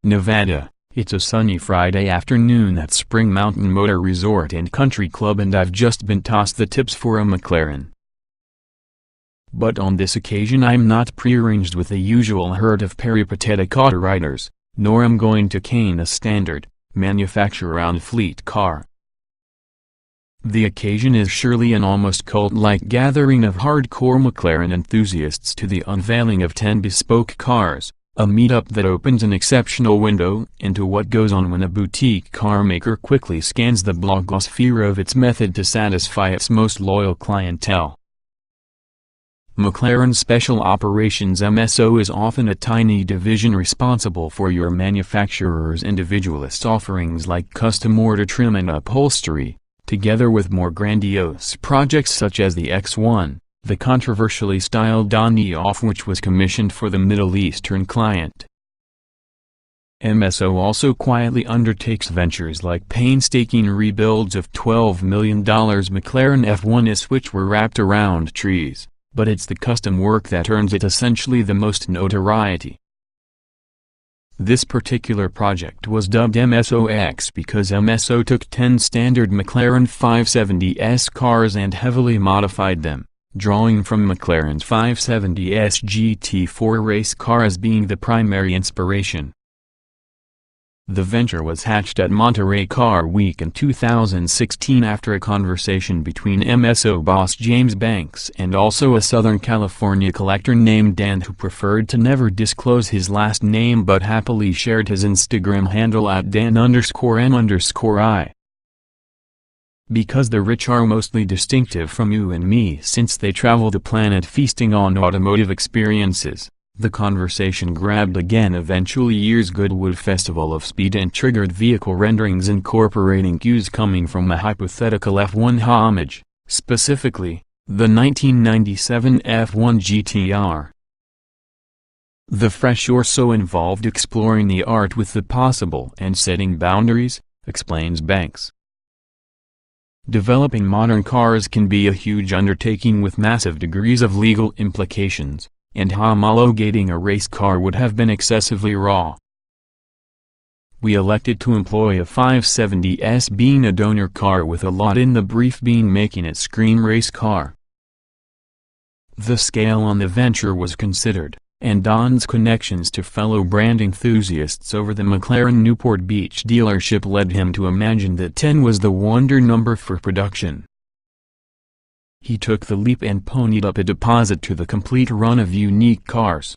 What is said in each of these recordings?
Nevada. It's a sunny Friday afternoon at Spring Mountain Motor Resort and Country Club, and I've just been tossed the tips for a McLaren. But on this occasion I'm not prearranged with the usual herd of peripatetic auto riders, nor am going to cane a standard, manufacturer-owned fleet car. The occasion is surely an almost cult-like gathering of hardcore McLaren enthusiasts to the unveiling of 10 bespoke cars, a meetup that opens an exceptional window into what goes on when a boutique car maker quickly scans the blogosphere of its method to satisfy its most loyal clientele. McLaren Special Operations MSO is often a tiny division responsible for your manufacturer's individualist offerings like custom order trim and upholstery, together with more grandiose projects such as the X1, the controversially styled on-off, which was commissioned for the Middle Eastern client. MSO also quietly undertakes ventures like painstaking rebuilds of $12 million McLaren F1s which were wrapped around trees, but it's the custom work that earns it essentially the most notoriety. This particular project was dubbed MSO X because MSO took 10 standard McLaren 570S cars and heavily modified them, drawing from McLaren's 570S GT4 race car as being the primary inspiration. The venture was hatched at Monterey Car Week in 2016 after a conversation between MSO boss James Banks and also a Southern California collector named Dan, who preferred to never disclose his last name but happily shared his Instagram handle at Dan_M_I. Because the rich are mostly distinctive from you and me since they travel the planet feasting on automotive experiences, the conversation grabbed again eventually year's Goodwood Festival of Speed and triggered vehicle renderings incorporating cues coming from a hypothetical F1 homage, specifically, the 1997 F1 GTR. The fresh or so involved exploring the art with the possible and setting boundaries, explains Banks. Developing modern cars can be a huge undertaking with massive degrees of legal implications, and homologating a race car would have been excessively raw. We elected to employ a 570S being a donor car with a lot in the brief being making it scream race car. The scale on the venture was considered, and Don's connections to fellow brand enthusiasts over the McLaren Newport Beach dealership led him to imagine that 10 was the wonder number for production. He took the leap and ponied up a deposit to the complete run of unique cars.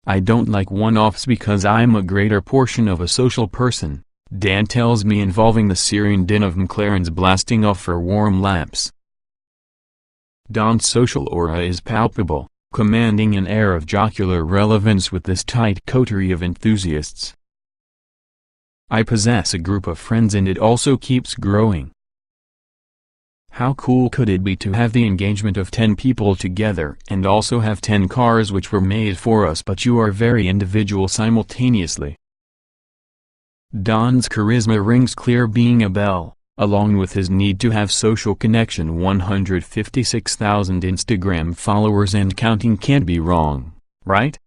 I don't like one-offs because I'm a greater portion of a social person, Dan tells me, involving the serene din of McLarens blasting off for warm laps. Don's social aura is palpable, commanding an air of jocular relevance with this tight coterie of enthusiasts. I possess a group of friends and it also keeps growing. How cool could it be to have the engagement of 10 people together and also have 10 cars which were made for us but you are very individual simultaneously? Don's charisma rings clear, being a bell, along with his need to have social connection. 156,000 Instagram followers and counting can't be wrong, right?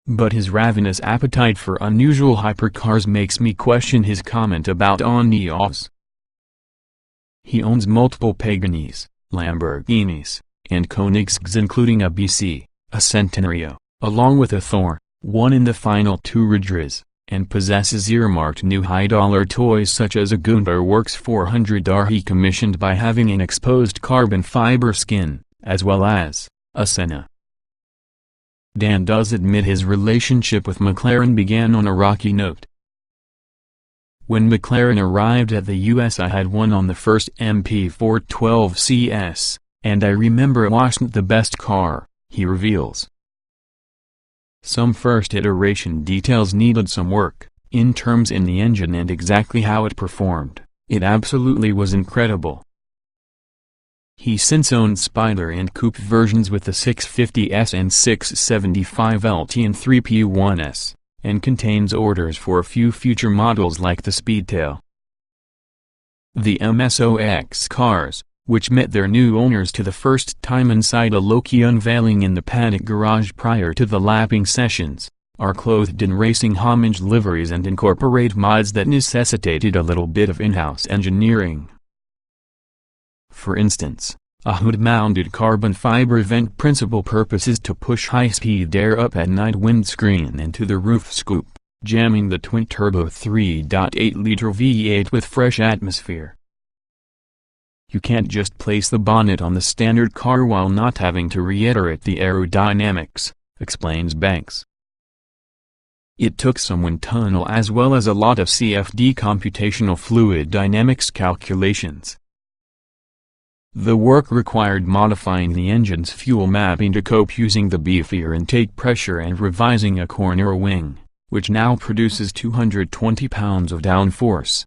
But his ravenous appetite for unusual hypercars makes me question his comment about on-offs. He owns multiple Paganis, Lamborghinis, and Koenigseggs including a BC, a Centenario, along with a Thor, one in the final two Ridges, and possesses earmarked new high-dollar toys such as a Gunther Works 400R he commissioned by having an exposed carbon fiber skin, as well as a Senna. Dan does admit his relationship with McLaren began on a rocky note. When McLaren arrived at the US I had one on the first MP412 CS, and I remember it wasn't the best car, he reveals. Some first iteration details needed some work, in terms in the engine and exactly how it performed. It absolutely was incredible. He since owned Spider and Coupe versions with the 650S and 675LT and 3P1S, and contains orders for a few future models like the Speedtail. The MSO X cars, which met their new owners to the first time inside a low-key unveiling in the paddock garage prior to the lapping sessions, are clothed in racing homage liveries and incorporate mods that necessitated a little bit of in-house engineering. For instance, a hood-mounted carbon fiber vent principal purpose is to push high-speed air up at night windscreen into the roof scoop, jamming the twin-turbo 3.8-liter V8 with fresh atmosphere. You can't just place the bonnet on the standard car while not having to reiterate the aerodynamics, explains Banks. It took some wind tunnel as well as a lot of CFD computational fluid dynamics calculations. The work required modifying the engine's fuel mapping to cope using the beefier intake pressure and revising a corner wing, which now produces 220 pounds of downforce.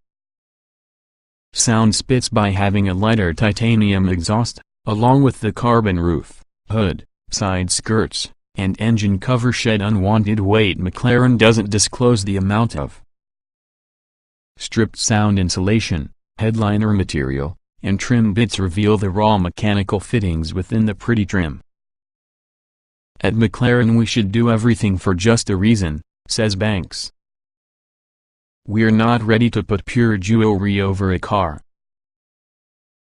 Sound spits by having a lighter titanium exhaust, along with the carbon roof, hood, side skirts, and engine cover shed unwanted weight. McLaren doesn't disclose the amount of stripped sound insulation, headliner material, and trim bits reveal the raw mechanical fittings within the pretty trim. At McLaren we should do everything for just a reason, says Banks. We're not ready to put pure jewelry over a car.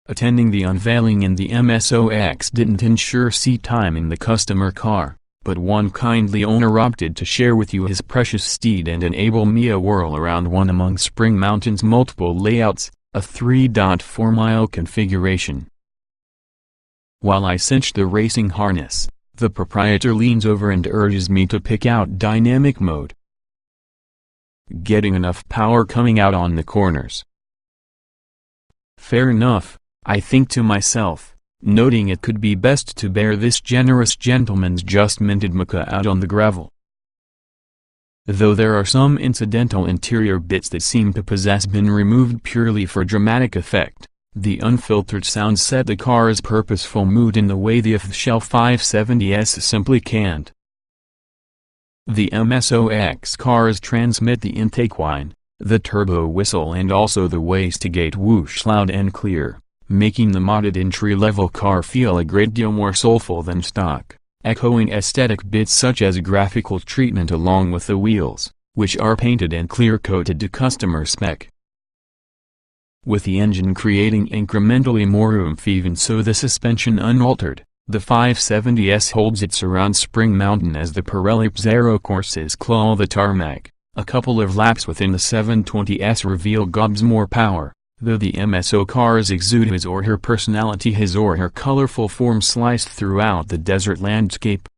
Attending the unveiling in the MSO X didn't ensure seat time in the customer car, but one kindly owner opted to share with you his precious steed and enable me a whirl around one among Spring Mountain's multiple layouts, a 3.4-mile configuration. While I cinch the racing harness, the proprietor leans over and urges me to pick out dynamic mode. Getting enough power coming out on the corners. Fair enough, I think to myself, noting it could be best to bear this generous gentleman's just minted Maca out on the gravel. Though there are some incidental interior bits that seem to possess been removed purely for dramatic effect, the unfiltered sound set the car's purposeful mood in the way the off-the-shelf 570S simply can't. The MSO X cars transmit the intake whine, the turbo whistle and also the wastegate whoosh loud and clear, making the modded entry-level car feel a great deal more soulful than stock, echoing aesthetic bits such as graphical treatment along with the wheels, which are painted and clear-coated to customer spec. With the engine creating incrementally more oomph even so the suspension unaltered, the 570S holds its around Spring Mountain as the Pirelli Zero courses claw the tarmac. A couple of laps within the 720S reveal gobs more power, though the MSO cars exude his or her personality, his or her colorful form sliced throughout the desert landscape.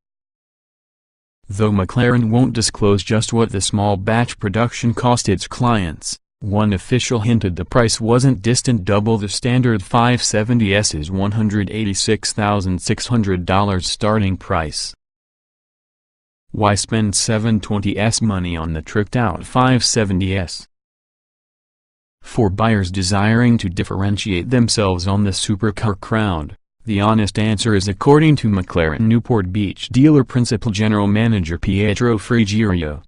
Though McLaren won't disclose just what the small batch production cost its clients, one official hinted the price wasn't distant double the standard 570S's $186,600 starting price. Why spend 720S money on the tricked-out 570S? For buyers desiring to differentiate themselves on the supercar crowd, the honest answer is according to McLaren Newport Beach dealer principal general manager Pietro Frigerio.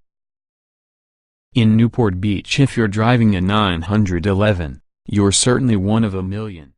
In Newport Beach if you're driving a 911, you're certainly one of a million.